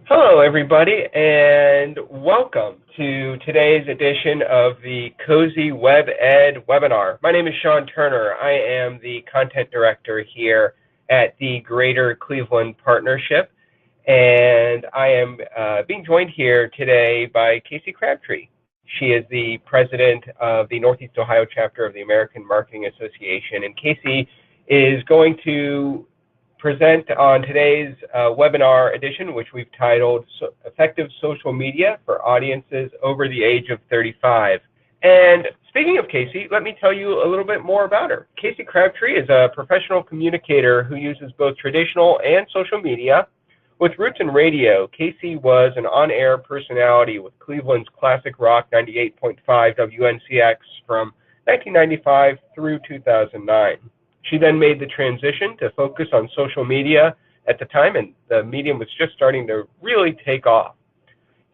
Hello, everybody, and welcome to today's edition of the Cose WebEd webinar. My name is Sean Turner. I am the content director here at the Greater Cleveland Partnership, and I am being joined here today by Cose Crabtree. She is the president of the Northeast Ohio chapter of the American Marketing Association, and Cose is going to present on today's webinar edition, which we've titled Effective Social Media for Audiences Over the Age of 35. And speaking of Cose, let me tell you a little bit more about her. Cose Crabtree is a professional communicator who uses both traditional and social media. With roots in radio, Cose was an on-air personality with Cleveland's classic rock 98.5 WNCX from 1995 through 2009. She then made the transition to focus on social media at the time, and the medium was just starting to really take off.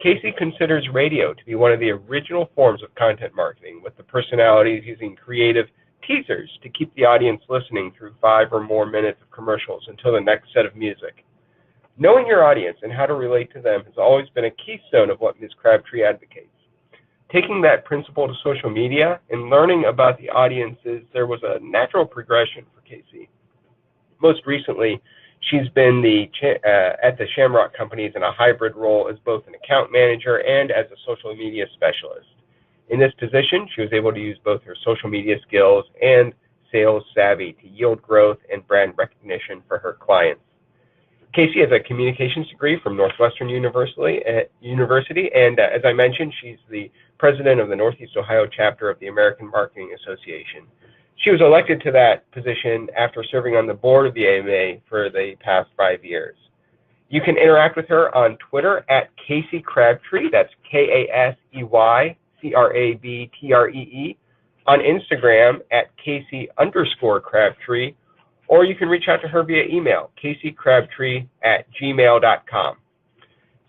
Cose considers radio to be one of the original forms of content marketing, with the personalities using creative teasers to keep the audience listening through 5 or more minutes of commercials until the next set of music. Knowing your audience and how to relate to them has always been a keystone of what Ms. Crabtree advocates. Taking that principle to social media and learning about the audiences, there was a natural progression for Cose. Most recently, she's been at the Shamrock Companies in a hybrid role as both an account manager and as a social media specialist. In this position, she was able to use both her social media skills and sales savvy to yield growth and brand recognition for her clients. Cose has a communications degree from Northwestern University, and as I mentioned, she's the president of the Northeast Ohio chapter of the American Marketing Association. She was elected to that position after serving on the board of the AMA for the past 5 years. You can interact with her on Twitter at Cose Crabtree, that's KASEYCRABTREE, on Instagram at Cose_Crabtree, or you can reach out to her via email, caseycrabtree@gmail.com.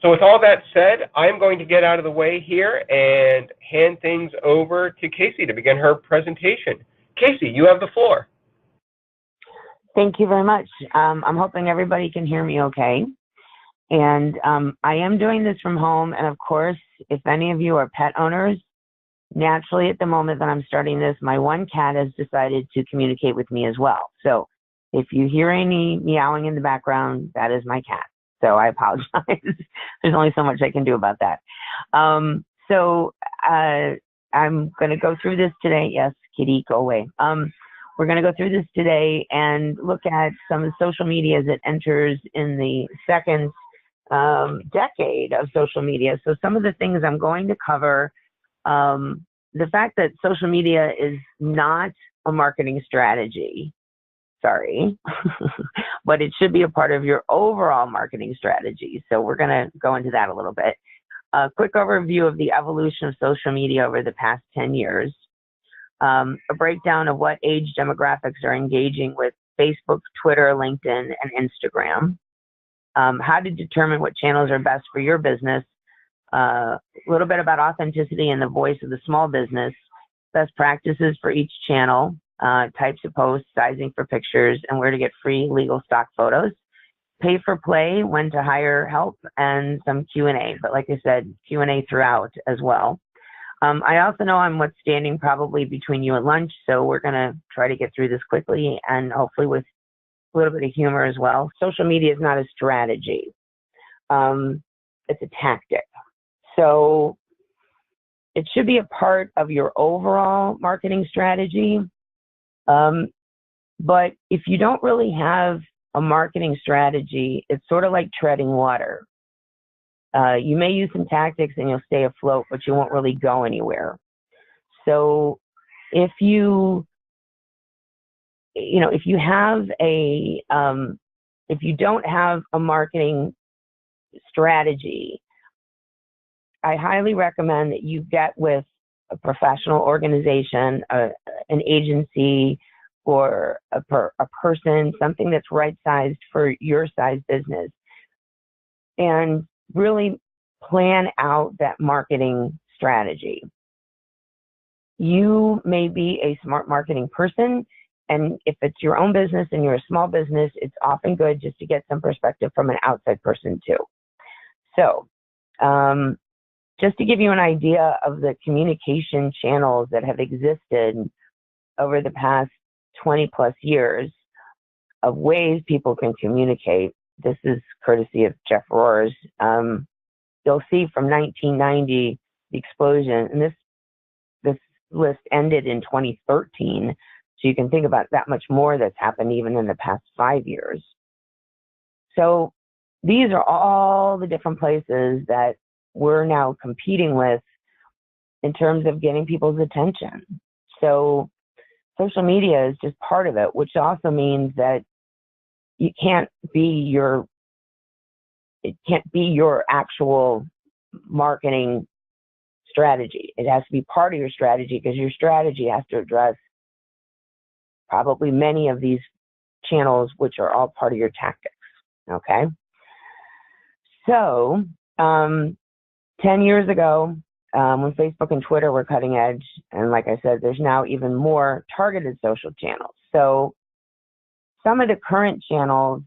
So with all that said, I'm going to get out of the way here and hand things over to Cose to begin her presentation. Cose, you have the floor. Thank you very much. I'm hoping everybody can hear me okay. And I am doing this from home. And of course, if any of you are pet owners, naturally at the moment that I'm starting this, my one cat has decided to communicate with me as well. So if you hear any meowing in the background, that is my cat. So I apologize. There's only so much I can do about that. I'm going to go through this today. Yes, kitty, go away. We're going to go through this today and look at some of the social media as it enters in the second decade of social media. So some of the things I'm going to cover, the fact that social media is not a marketing strategy. Sorry, but it should be a part of your overall marketing strategy. So we're going to go into that a little bit. A quick overview of the evolution of social media over the past 10 years. A breakdown of what age demographics are engaging with Facebook, Twitter, LinkedIn, and Instagram. How to determine what channels are best for your business. A little bit about authenticity and the voice of the small business. Best practices for each channel. Types of posts, sizing for pictures, and where to get free legal stock photos. Pay for play, when to hire help, and some Q&A. But like I said, Q&A throughout as well. I also know I'm what's standing probably between you and lunch, so we're going to try to get through this quickly and hopefully with a little bit of humor as well. Social media is not a strategy. It's a tactic. So it should be a part of your overall marketing strategy. But if you don't really have a marketing strategy, it's sort of like treading water. You may use some tactics and you'll stay afloat, but you won't really go anywhere. So if you don't have a marketing strategy, I highly recommend that you get with a professional organization, an agency, or a person, something that's right-sized for your size business, and really plan out that marketing strategy. You may be a smart marketing person, and if it's your own business and you're a small business, it's often good just to get some perspective from an outside person too. So, just to give you an idea of the communication channels that have existed over the past 20 plus years of ways people can communicate, this is courtesy of Jeff Rohr's. You'll see from 1990, the explosion, and this list ended in 2013. So you can think about that much more that's happened even in the past 5 years. So these are all the different places that we're now competing with in terms of getting people's attention. So social media is just part of it, which also means that it can't be your actual marketing strategy. It has to be part of your strategy, because your strategy has to address probably many of these channels, which are all part of your tactics. Okay. So, 10 years ago, when Facebook and Twitter were cutting edge, and like I said, there's now even more targeted social channels. So some of the current channels,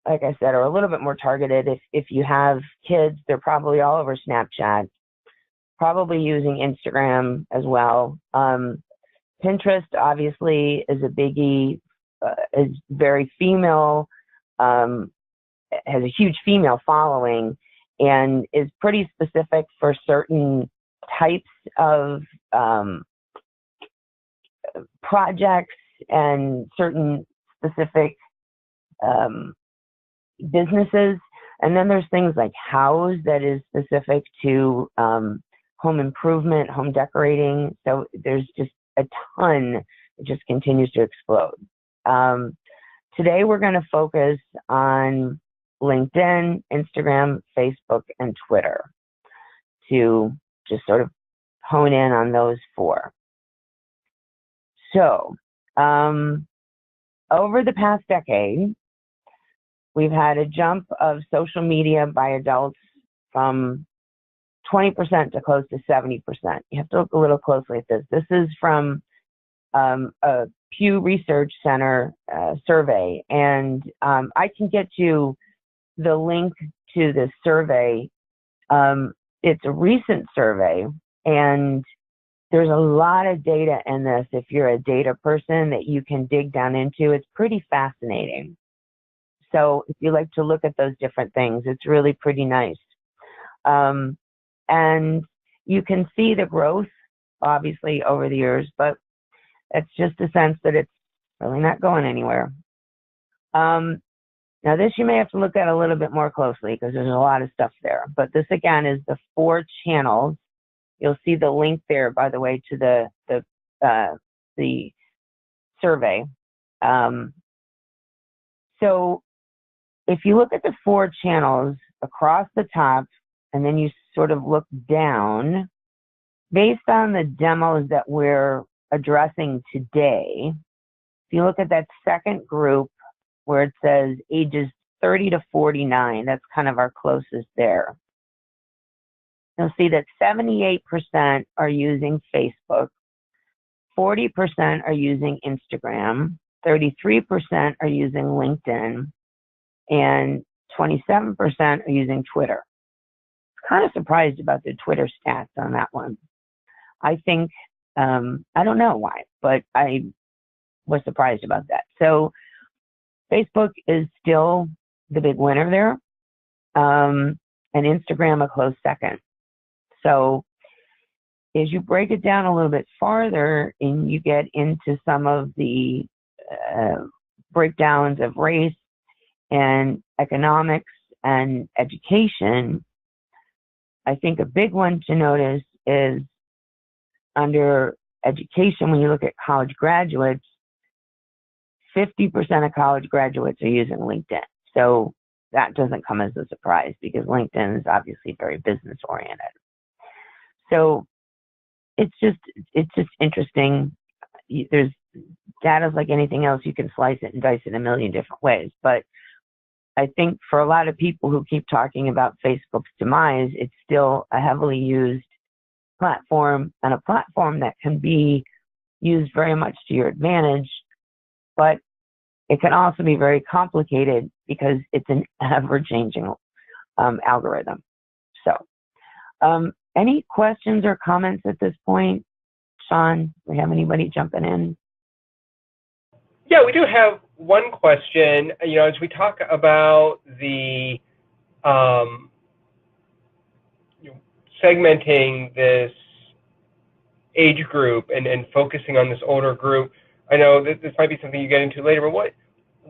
like I said, are a little bit more targeted. If you have kids, they're probably all over Snapchat, probably using Instagram as well. Pinterest obviously is a biggie, is very female, has a huge female following, and is pretty specific for certain types of projects and certain specific businesses. And then there's things like House that is specific to home improvement, home decorating. So there's just a ton. It just continues to explode. Today we're going to focus on LinkedIn, Instagram, Facebook, and Twitter to just sort of hone in on those four. So over the past decade, we've had a jump of social media by adults from 20% to close to 70%. You have to look a little closely at this. This is from a Pew Research Center survey, and I can get you the link to this survey. It's a recent survey, and there's a lot of data in this. If you're a data person, that you can dig down into, it's pretty fascinating. So if you like to look at those different things, it's really pretty nice. And you can see the growth, obviously, over the years, but it's just a sense that it's really not going anywhere. Now, this you may have to look at a little bit more closely, because there's a lot of stuff there. But this, again, is the 4 channels. You'll see the link there, by the way, to the survey. So if you look at the 4 channels across the top, and then you sort of look down, based on the demos that we're addressing today, if you look at that second group where it says ages 30 to 49, that's kind of our closest there. You'll see that 78% are using Facebook, 40% are using Instagram, 33% are using LinkedIn, and 27% are using Twitter. Kind of surprised about the Twitter stats on that one. I think, I don't know why, but I was surprised about that. So Facebook is still the big winner there, and Instagram a close second. So as you break it down a little bit farther and you get into some of the breakdowns of race and economics and education, I think a big one to notice is under education, when you look at college graduates, 50% of college graduates are using LinkedIn. So that doesn't come as a surprise, because LinkedIn is obviously very business oriented. So it's just interesting. There's data like anything else. You can slice it and dice it a million different ways. But I think for a lot of people who keep talking about Facebook's demise, it's still a heavily used platform, and a platform that can be used very much to your advantage, but it can also be very complicated because it's an ever-changing algorithm. So, any questions or comments at this point? Sean, do we have anybody jumping in? Yeah, we do have one question. As we talk about the segmenting this age group and focusing on this older group, I know that this might be something you get into later, but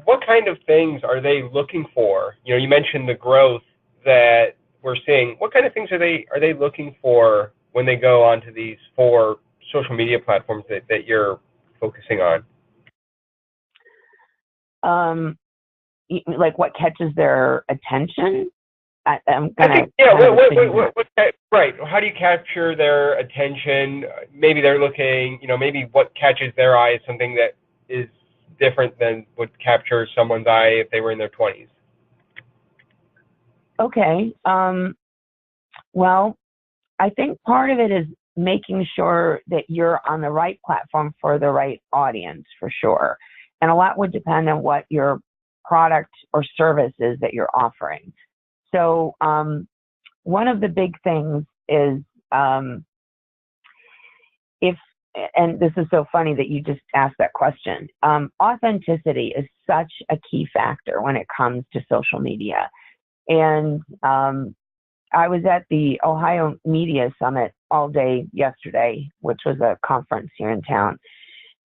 what kind of things are they looking for? You mentioned the growth that we're seeing. What kind of things are they looking for when they go onto these 4 social media platforms that you're focusing on? Like what catches their attention? I'm I gonna think, yeah. Right. How do you capture their attention? Maybe they're looking. Maybe what catches their eye is something that is different than would capture someone's eye if they were in their 20s. Okay. Well, I think part of it is making sure that you're on the right platform for the right audience, for sure. And a lot would depend on what your product or service is that you're offering. So one of the big things is and this is so funny that you just asked that question. Authenticity is such a key factor when it comes to social media. And I was at the Ohio Media Summit all day yesterday, which was a conference here in town.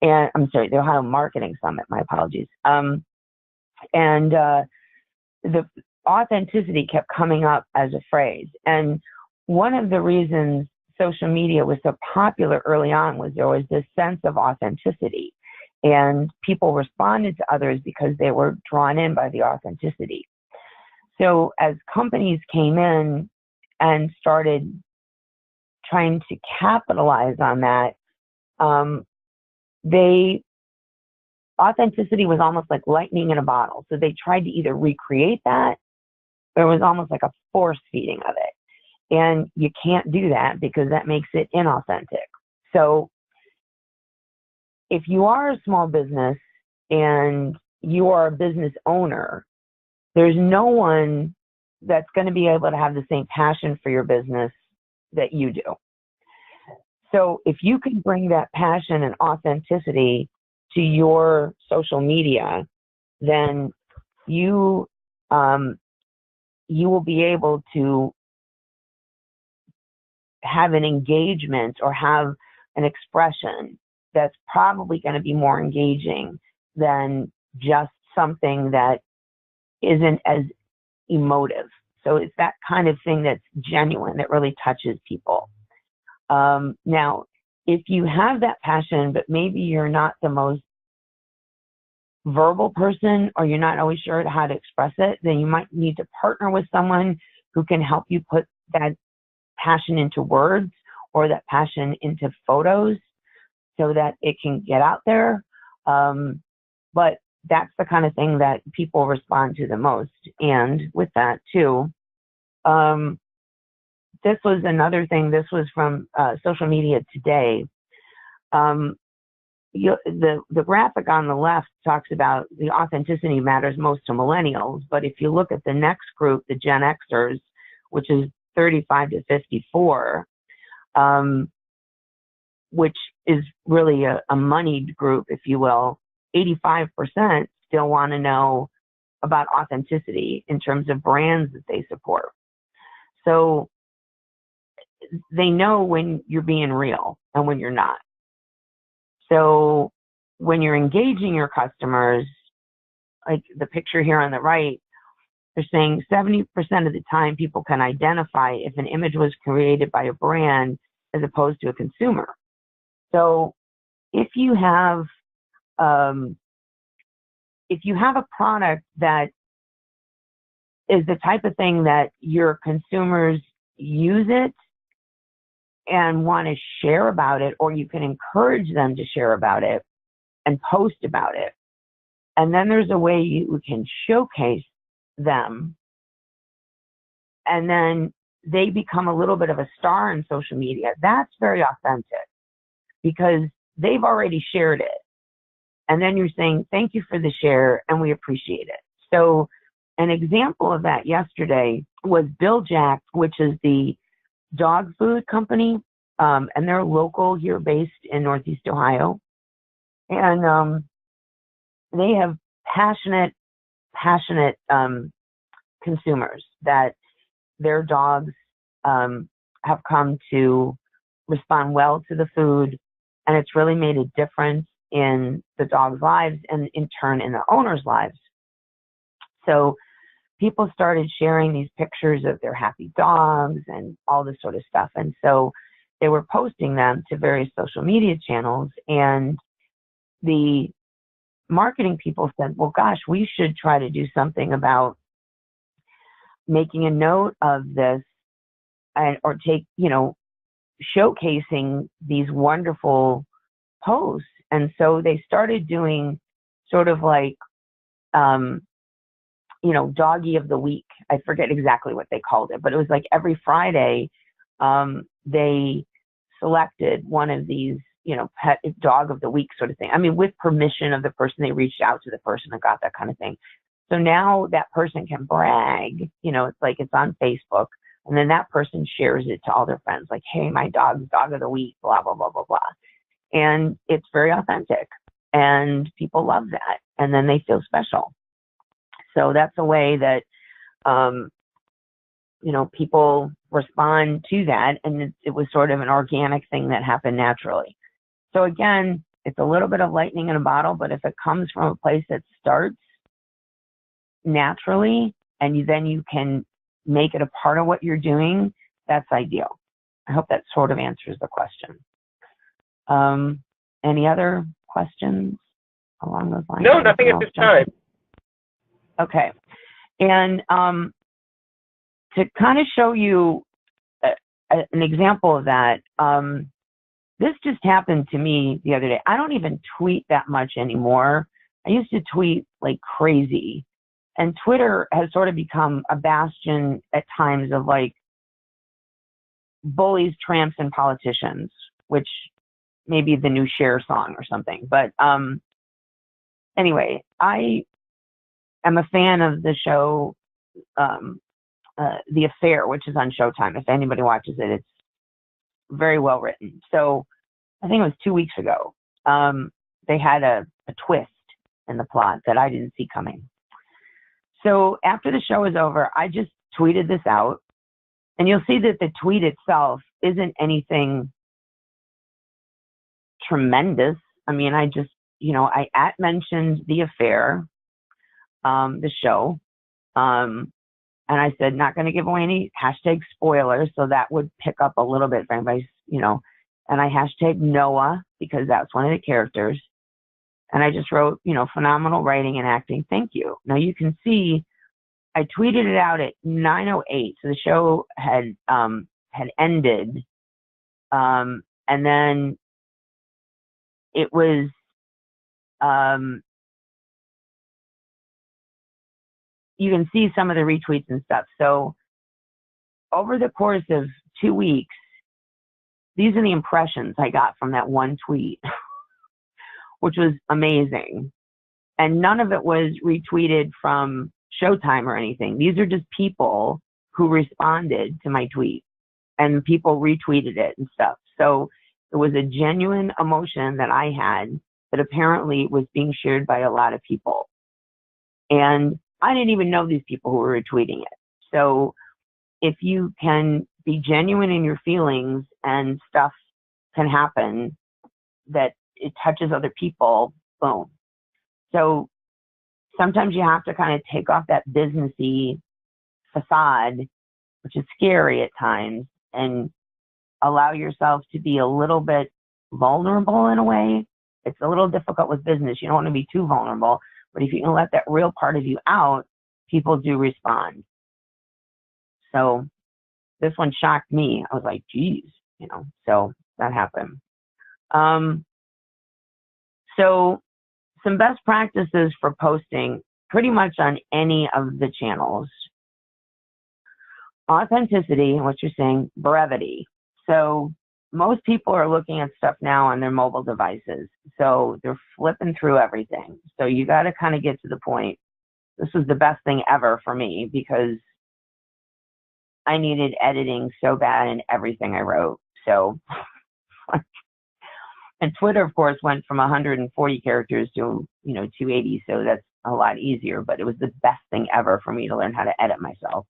And I'm sorry, the Ohio Marketing Summit, my apologies. And the authenticity kept coming up as a phrase. And one of the reasons social media was so popular early on was there was this sense of authenticity. And people responded to others because they were drawn in by the authenticity. So as companies came in and started trying to capitalize on that, authenticity was almost like lightning in a bottle. So they tried to either recreate that, or it was almost like a force feeding of it. And you can't do that because that makes it inauthentic. So if you are a small business and you are a business owner, there's no one that's going to be able to have the same passion for your business that you do. So if you can bring that passion and authenticity to your social media, then you will be able to have an engagement or have an expression that's probably going to be more engaging than just something that isn't as emotive. So it's that kind of thing that's genuine, that really touches people. Now, if you have that passion, but maybe you're not the most verbal person, or you're not always sure how to express it, then you might need to partner with someone who can help you put that passion into words or that passion into photos so that it can get out there. But that's the kind of thing that people respond to the most. And with that too, this was another thing. This was from Social Media Today. The graphic on the left talks about the authenticity matters most to millennials. But if you look at the next group, the Gen Xers, which is 35 to 54, which is really a moneyed group, if you will, 85% still want to know about authenticity in terms of brands that they support. So they know when you're being real and when you're not. So when you're engaging your customers, like the picture here on the right, they're saying 70% of the time people can identify if an image was created by a brand as opposed to a consumer. So if you have a product that is the type of thing that your consumers use it and want to share about it, or you can encourage them to share about it and post about it, and then there's a way you can showcase them, and then they become a little bit of a star in social media, that's very authentic because they've already shared it. And then you're saying, thank you for the share and we appreciate it. So an example of that yesterday was Bill Jack, which is the dog food company, and they're local here, based in Northeast Ohio. And they have passionate consumers that their dogs have come to respond well to the food, and it's really made a difference in the dogs' lives and in turn in the owners' lives. So people started sharing these pictures of their happy dogs and all this sort of stuff. And so they were posting them to various social media channels, and the marketing people said, well, gosh, we should try to do something about making a note of this, or showcasing these wonderful posts. And so they started doing sort of like, doggy of the week. I forget exactly what they called it, but it was like every Friday, they selected one of these, pet dog of the week sort of thing. I mean, with permission of the person, they reached out to the person and got that kind of thing. So now that person can brag, it's like it's on Facebook, and then that person shares it to all their friends, like, hey, my dog's dog of the week, blah, blah, blah, blah, blah. And it's very authentic, and people love that, and then they feel special. So that's a way that, people respond to that, and it was sort of an organic thing that happened naturally. So again, it's a little bit of lightning in a bottle, but if it comes from a place that starts naturally, and then you can make it a part of what you're doing, that's ideal. I hope that sort of answers the question. Any other questions along those lines? No, nothing at this time. Okay. And to kind of show you an example of that, this just happened to me the other day. I don't even tweet that much anymore. I used to tweet like crazy. And Twitter has sort of become a bastion at times of like bullies, tramps, and politicians, which may be the new Cher song or something. But anyway, I am a fan of the show The Affair, which is on Showtime. If anybody watches it, it's very well written. So I think it was 2 weeks ago, they had a twist in the plot that I didn't see coming. So after the show was over, I just tweeted this out, and you'll see that the tweet itself isn't anything tremendous. I mean, I just, I mentioned The Affair, the show, and I said, not going to give away any hashtag spoilers, so that would pick up a little bit for anybody's, and I hashtag Noah because that's one of the characters. And I just wrote, phenomenal writing and acting. Thank you. Now you can see I tweeted it out at 9:08. So the show had ended. And then it was, you can see some of the retweets and stuff. So over the course of 2 weeks, these are the impressions I got from that one tweet, which was amazing. And none of it was retweeted from Showtime or anything. These are just people who responded to my tweet, and people retweeted it and stuff. So it was a genuine emotion that I had that apparently was being shared by a lot of people. And I didn't even know these people who were retweeting it. So if you can be genuine in your feelings and stuff can happen that it touches other people, boom. So sometimes you have to kind of take off that businessy facade, which is scary at times, and allow yourself to be a little bit vulnerable in a way. It's a little difficult with business. You don't want to be too vulnerable, but if you can let that real part of you out, people do respond. So this one shocked me. I was like, geez, so that happened. So some best practices for posting pretty much on any of the channels. Authenticity, what you're saying, brevity. So most people are looking at stuff now on their mobile devices. So they're flipping through everything. So you got to kind of get to the point. this was the best thing ever for me because I needed editing so bad in everything I wrote. So, and Twitter, of course, went from 140 characters to, 280. So that's a lot easier, but it was the best thing ever for me to learn how to edit myself.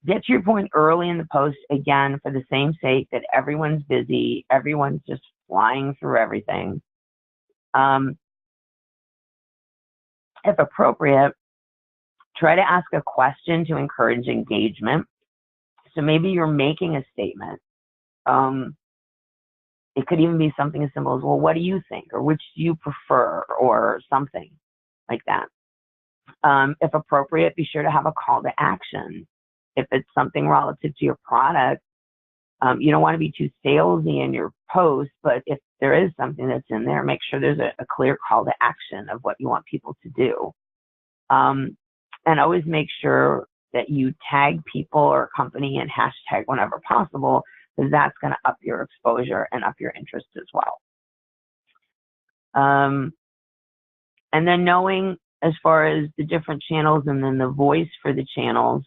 Get to your point early in the post, again, for the same sake that everyone's busy, everyone's just flying through everything. If appropriate, try to ask a question to encourage engagement. So maybe you're making a statement. It could even be something as simple as, well, what do you think? Or which do you prefer? Or something like that. If appropriate, be sure to have a call to action. If it's something relative to your product, you don't want to be too salesy in your post, but if there is something that's in there, make sure there's a clear call to action of what you want people to do. And always make sure that you tag people or company and hashtag whenever possible, because that's going to up your exposure and up your interest as well. And then knowing as far as the different channels and then the voice for the channels,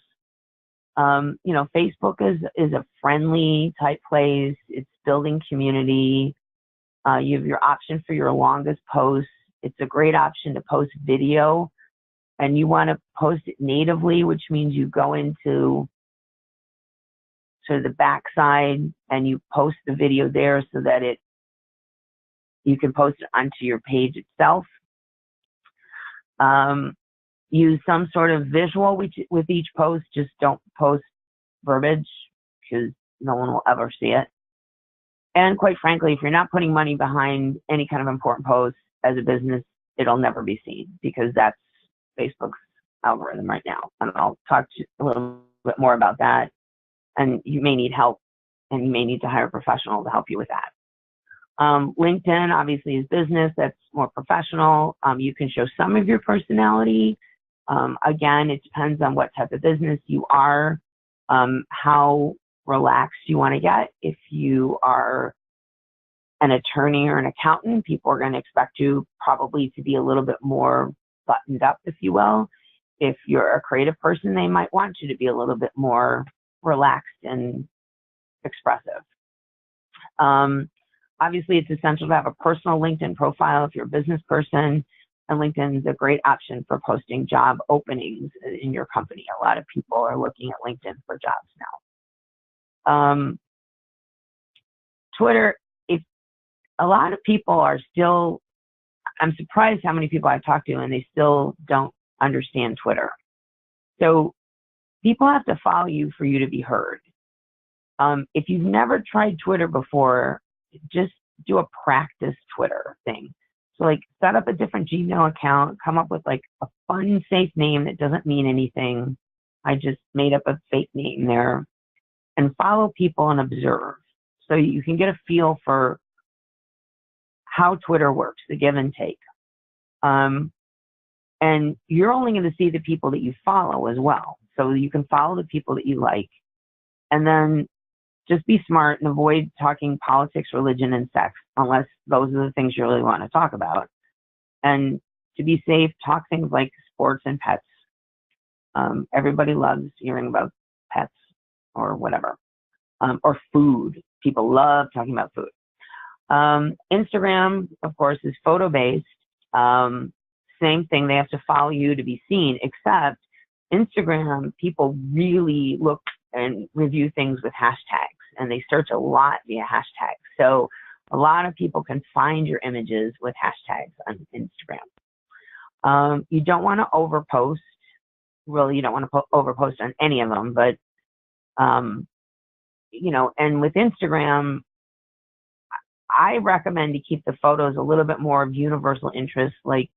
Facebook is a friendly type place. It's building community. You have your option for your longest posts. It's a great option to post video, and you want to post it natively, which means you go into sort of the backside and you post the video there so that you can post it onto your page itself. Use some sort of visual with each post. Just don't post verbiage because no one will ever see it. And quite frankly, if you're not putting money behind any kind of important post as a business, it'll never be seen because that's Facebook's algorithm right now. And I'll talk to you a little bit more about that. And you may need help and you may need to hire a professional to help you with that. LinkedIn obviously is business. That's more professional. You can show some of your personality. Again, it depends on what type of business you are, how relaxed you want to get. If you are an attorney or an accountant, people are going to expect you probably to be a little bit more buttoned up, if you will. If you're a creative person, they might want you to be a little bit more relaxed and expressive. Obviously, it's essential to have a personal LinkedIn profile if you're a business person, and LinkedIn is a great option for posting job openings in your company. A lot of people are looking at LinkedIn for jobs now. Twitter, if a lot of people are still, I'm surprised how many people I've talked to and they still don't understand Twitter. So people have to follow you for you to be heard. If you've never tried Twitter before, just do a practice Twitter thing. So like set up a different Gmail account, come up with like a fun, safe name that doesn't mean anything. I just made up a fake name there, and follow people and observe. So you can get a feel for how Twitter works, the give and take. And you're only going to see the people that you follow as well. So you can follow the people that you like, and then just be smart and avoid talking politics, religion, and sex, unless those are the things you really want to talk about. And to be safe, talk things like sports and pets. Everybody loves hearing about pets or whatever. Or food. People love talking about food. Instagram, of course, is photo-based. Same thing, they have to follow you to be seen, except Instagram, people really look and review things with hashtags, and they search a lot via hashtags. So a lot of people can find your images with hashtags on Instagram. You don't want to overpost. Really, you don't want to overpost on any of them, but, and with Instagram, I recommend to keep the photos a little bit more of universal interest. Like,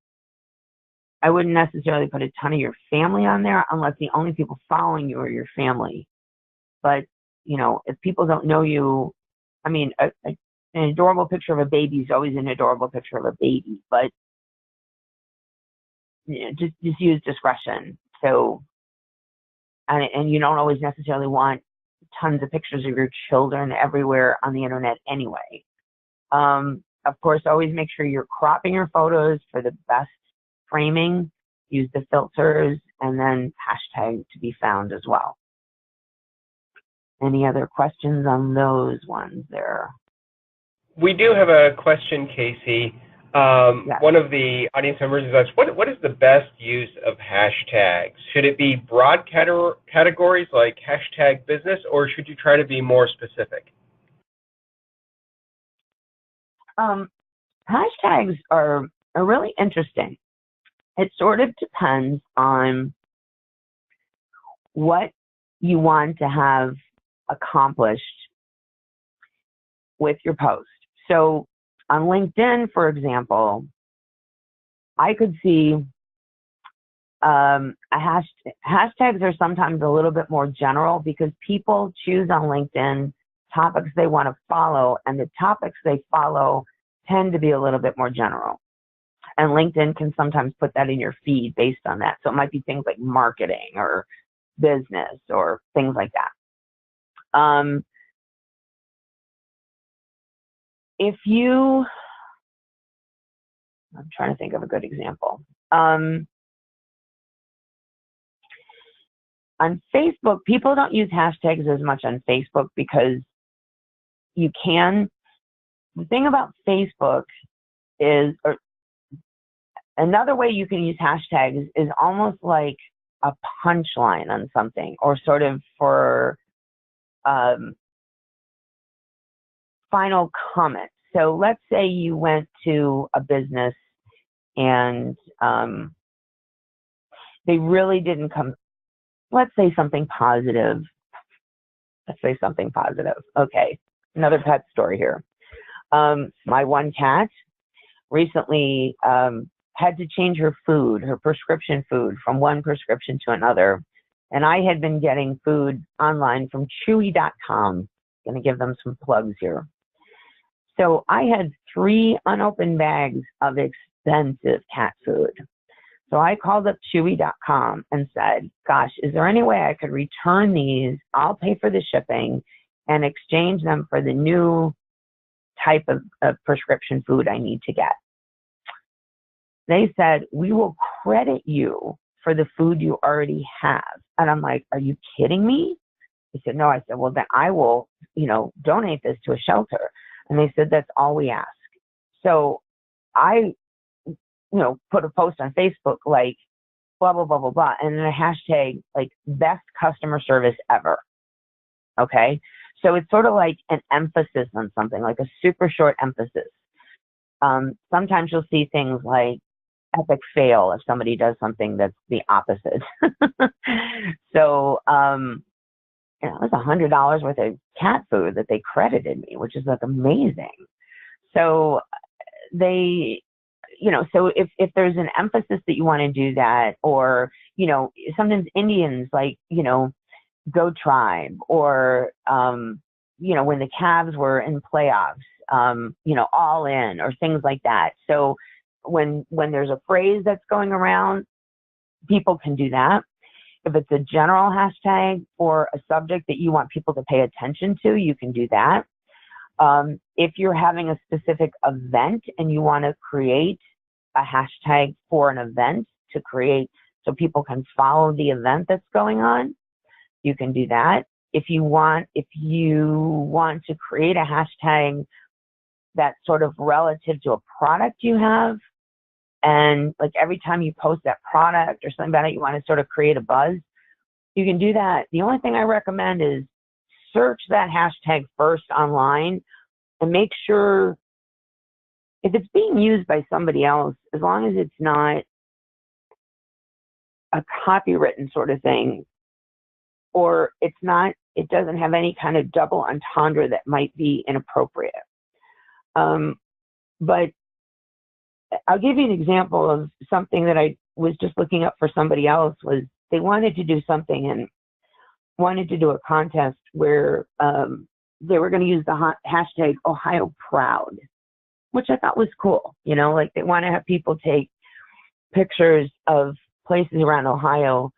I wouldn't necessarily put a ton of your family on there unless the only people following you are your family. But, if people don't know you, I mean, an adorable picture of a baby is always an adorable picture of a baby, but just use discretion. So, and you don't always necessarily want tons of pictures of your children everywhere on the internet anyway. Of course, always make sure you're cropping your photos for the best framing. use the filters, and then hashtag to be found as well. Any other questions on those ones there? We do have a question, Casey. Yes. One of the audience members has asked, what is the best use of hashtags? Should it be broad categories like hashtag business, or should you try to be more specific? Hashtags are really interesting. It sort of depends on what you want to have accomplished with your post. So on LinkedIn, for example, I could see hashtags are sometimes a little bit more general because people choose on LinkedIn topics they want to follow, and the topics they follow tend to be a little bit more general. And LinkedIn can sometimes put that in your feed based on that. So it might be things like marketing or business or things like that. I'm trying to think of a good example. On Facebook, people don't use hashtags as much on Facebook because the thing about Facebook is, or another way you can use hashtags is almost like a punchline on something, or sort of for final comment. So let's say you went to a business and they really didn't come. Let's say something positive. Okay, another pet story here. My one cat recently had to change her prescription food, from one prescription to another. And I had been getting food online from Chewy.com. Going to give them some plugs here. So I had 3 unopened bags of expensive cat food. So I called up Chewy.com and said, gosh, is there any way I could return these? I'll pay for the shipping and exchange them for the new type of prescription food I need to get. They said, we will credit you for the food you already have. And I'm like, are you kidding me? They said, no. I said, well, then I will, donate this to a shelter. And they said, that's all we ask. So I, put a post on Facebook like, blah, blah, blah, blah, blah, and then a hashtag like best customer service ever. Okay. So it's sort of like an emphasis on something, like a super short emphasis. Sometimes you'll see things like epic fail if somebody does something that's the opposite. So, it was $100 worth of cat food that they credited me, which is like amazing. So so if there's an emphasis that you want to do that, or, sometimes Indians like, Go Tribe, or, when the Cavs were in playoffs, all in, or things like that. So when there's a phrase that's going around, people can do that. If it's a general hashtag or a subject that you want people to pay attention to, you can do that. If you're having a specific event and you want to create a hashtag for an event to create so people can follow the event that's going on, you can do that. If you want to create a hashtag that's sort of relative to a product you have, and like every time you post that product or something about it, you want to sort of create a buzz, you can do that. The only thing I recommend is search that hashtag first online and make sure if it's being used by somebody else, as long as it's not a copywritten sort of thing, or it doesn't have any kind of double entendre that might be inappropriate. But I'll give you an example of something that I was just looking up for somebody else. Was they wanted to do something and wanted to do a contest where they were going to use the hashtag Ohio Proud, which I thought was cool. Like they want to have people take pictures of places around Ohio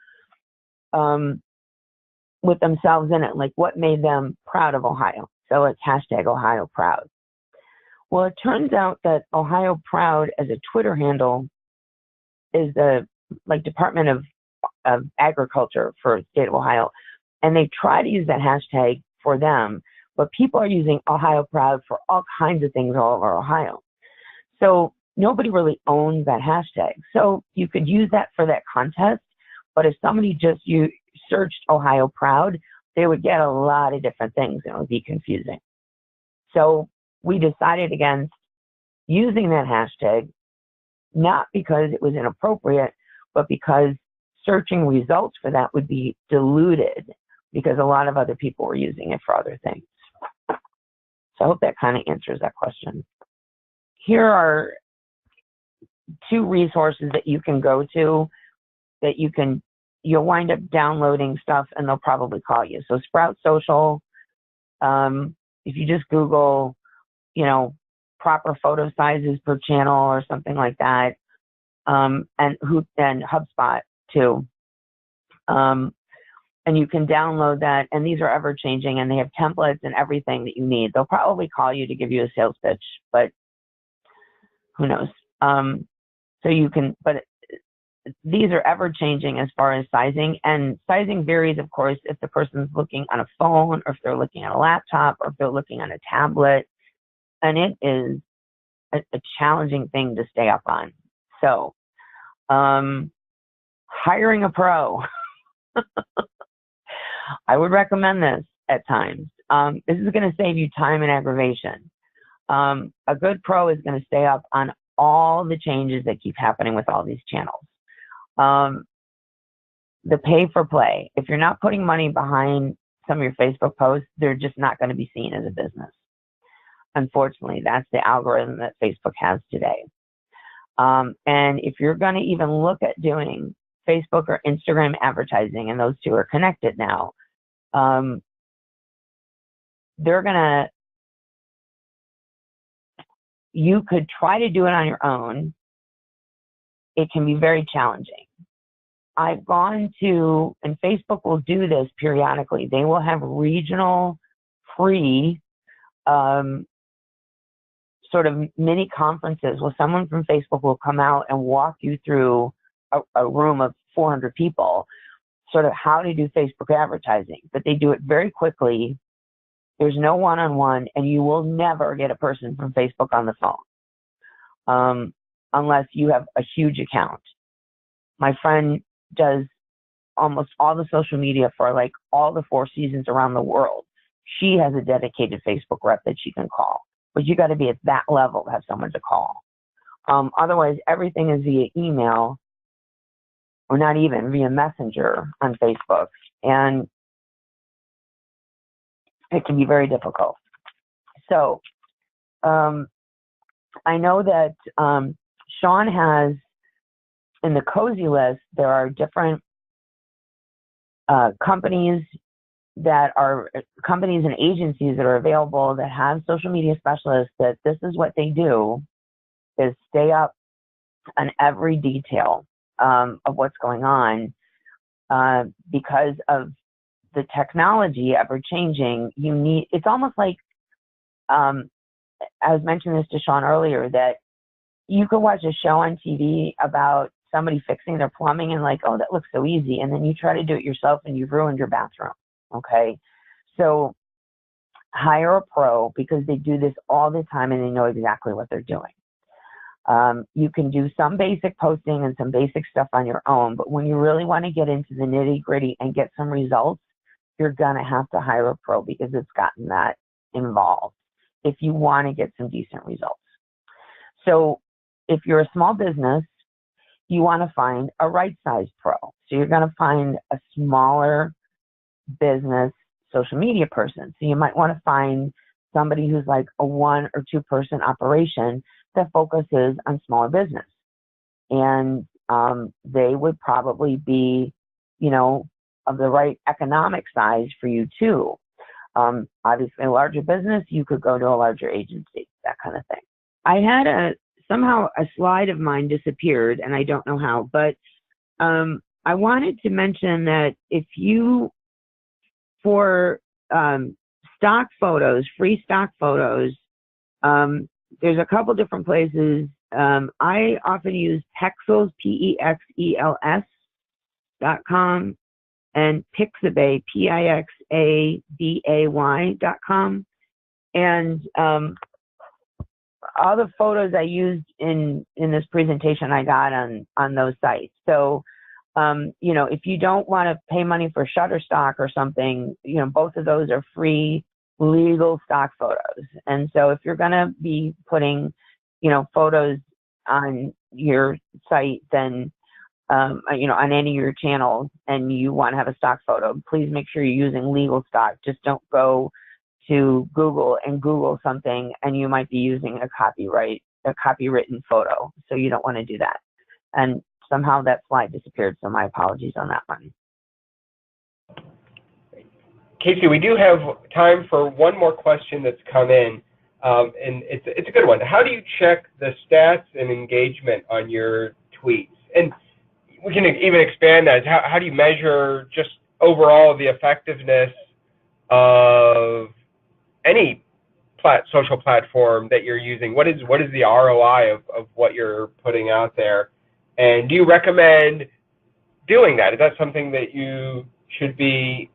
with themselves in it, like what made them proud of Ohio. So it's hashtag Ohio Proud. Well, it turns out that Ohio Proud as a Twitter handle is the like Department of Agriculture for the state of Ohio, and they try to use that hashtag for them, but people are using Ohio Proud for all kinds of things all over Ohio. So nobody really owns that hashtag. So you could use that for that contest, but if somebody just searched Ohio Proud, they would get a lot of different things and it would be confusing. So we decided against using that hashtag, not because it was inappropriate, but because searching results for that would be diluted because a lot of other people were using it for other things. So I hope that kind of answers that question. Here are 2 resources that you can go to that you'll wind up downloading stuff and they'll probably call you. So Sprout Social, if you just Google, proper photo sizes per channel or something like that, and HubSpot too. And you can download that, and these are ever changing, and they have templates and everything that you need. They'll probably call you to give you a sales pitch, but who knows? So you can, but these are ever changing as far as sizing, and sizing varies, of course, if the person's looking on a phone or if they're looking at a laptop or if they're looking on a tablet, and it is a challenging thing to stay up on. So, hiring a pro. I would recommend this at times. This is going to save you time and aggravation. A good pro is going to stay up on all the changes that keep happening with all these channels. The pay for play. If you're not putting money behind some of your Facebook posts, they're just not going to be seen as a business. Unfortunately, that's the algorithm that Facebook has today. And if you're going to even look at doing Facebook or Instagram advertising, and those 2 are connected now, you could try to do it on your own. It can be very challenging. I've gone to, and Facebook will do this periodically, they will have regional free sort of mini conferences where someone from Facebook will come out and walk you through a room of 400 people, sort of how to do Facebook advertising. But they do it very quickly. There's no one-on-one, and you will never get a person from Facebook on the phone unless you have a huge account. My friend does almost all the social media for like all the 4 seasons around the world. She has a dedicated Facebook rep that she can call, but you got to be at that level to have someone to call. Otherwise, everything is via email, or not even via Messenger on Facebook, and it can be very difficult. So I know that Sean has, in the Cose list, there are different companies and agencies that are available that have social media specialists that this is what they do, is stay up on every detail of what's going on because of the technology ever changing. It's almost like, I was mentioning this to Sean earlier, that you could watch a show on TV about somebody fixing their plumbing and like, oh, that looks so easy. And then you try to do it yourself and you've ruined your bathroom. Okay. So hire a pro because they do this all the time and they know exactly what they're doing. You can do some basic posting and some basic stuff on your own, but when you really want to get into the nitty gritty and get some results, you're going to have to hire a pro because it's gotten that involved if you want to get some decent results. So if you're a small business, you want to find a right-sized pro. So you're going to find a smaller business social media person. So you might want to find somebody who's like a 1 or 2 person operation that focuses on smaller business. And they would probably be, of the right economic size for you too. Obviously, a larger business, you could go to a larger agency, that kind of thing. I had somehow a slide of mine disappeared, and I don't know how, but I wanted to mention that if you, for stock photos, free stock photos, there's a couple different places I often use Pexels, PEXELS.com, and Pixabay, PIXABAY.com. And all the photos I used in this presentation I got on those sites. So, if you don't want to pay money for Shutterstock or something, both of those are free legal stock photos. And so if you're going to be putting, photos on your site, then, on any of your channels, and you want to have a stock photo, please make sure you're using legal stock. Just don't go to Google and Google something and you might be using a copywritten photo. So you don't want to do that. And somehow that slide disappeared, so my apologies on that one. Casey, we do have time for one more question that's come in, and it's a good one. How do you check the stats and engagement on your tweets? And we can even expand that. How do you measure just overall the effectiveness of any social platform that you're using? What is the ROI of what you're putting out there? And do you recommend doing that? Is that something that you should be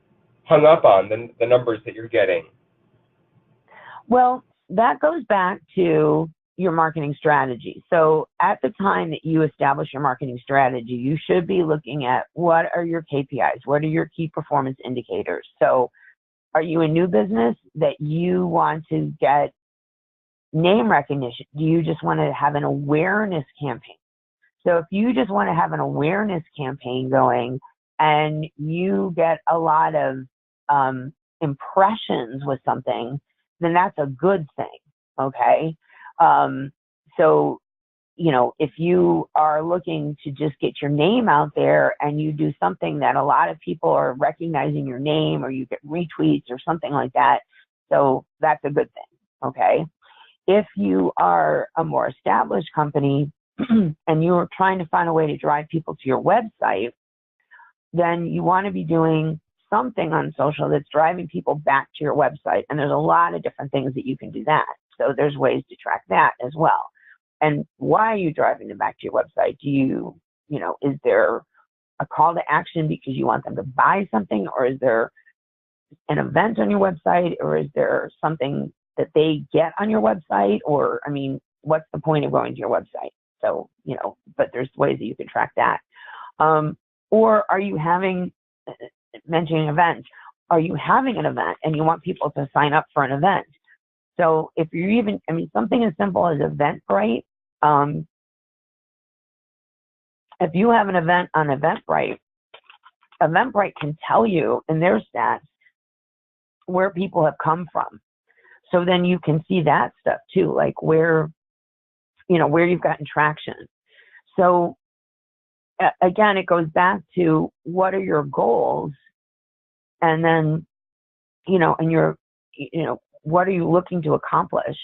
hung up on, the numbers that you're getting? Well, that goes back to your marketing strategy. So at the time that you establish your marketing strategy, you should be looking at what are your KPIs? What are your key performance indicators? So are you a new business that you want to get name recognition? Do you just want to have an awareness campaign? So if you just want to have an awareness campaign going and you get a lot of impressions with something, then that's a good thing, okay? So, if you are looking to just get your name out there and you do something that a lot of people are recognizing your name, or you get retweets or something like that, so that's a good thing, okay? If you are a more established company and you're trying to find a way to drive people to your website, then you want to be doing something on social that's driving people back to your website. And there's a lot of different things that you can do that. So there's ways to track that as well. And why are you driving them back to your website? Is there a call to action because you want them to buy something, or is there an event on your website, or is there something that they get on your website? Or, what's the point of going to your website? So, but there's ways that you can track that. Or are you mentioning events, are you having an event and you want people to sign up for an event? So if you're something as simple as Eventbrite, if you have an event on Eventbrite, Eventbrite can tell you in their stats where people have come from. So then you can see that stuff too, like where you've gotten traction. So again, it goes back to what are your goals, and then, what are you looking to accomplish?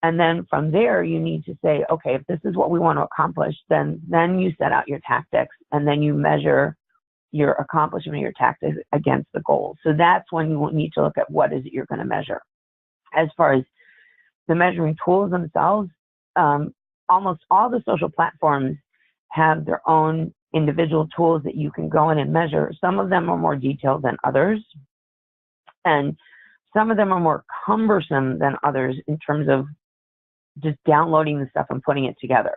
And then from there, you need to say, okay, if this is what we want to accomplish, then you set out your tactics, and then you measure your accomplishment of your tactics against the goals. So that's when you need to look at what is it you're going to measure. As far as the measuring tools themselves, almost all the social platforms have their own individual tools that you can go in and measure. Some of them are more detailed than others, and some of them are more cumbersome than others in terms of just downloading the stuff and putting it together.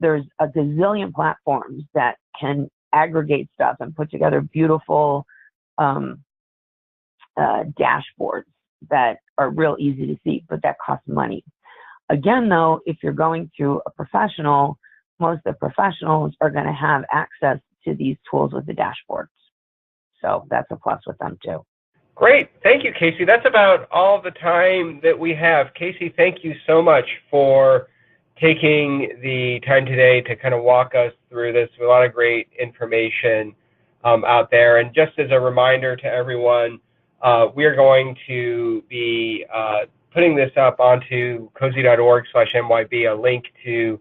There's a gazillion platforms that can aggregate stuff and put together beautiful dashboards that are real easy to see, but that costs money. Again, though, if you're going through a professional, most of the professionals are going to have access to these tools with the dashboards. So that's a plus with them too. Great. Thank you, Casey. That's about all the time that we have. Casey, thank you so much for taking the time today to kind of walk us through this with a lot of great information out there. And just as a reminder to everyone, we are going to be putting this up onto cozy.org/MYB, a link to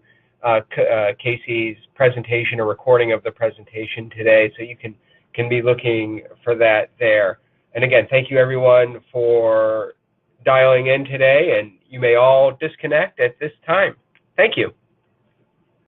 Casey's presentation, a recording of the presentation today, so you can be looking for that there. And again, thank you everyone for dialing in today, and you may all disconnect at this time. Thank you.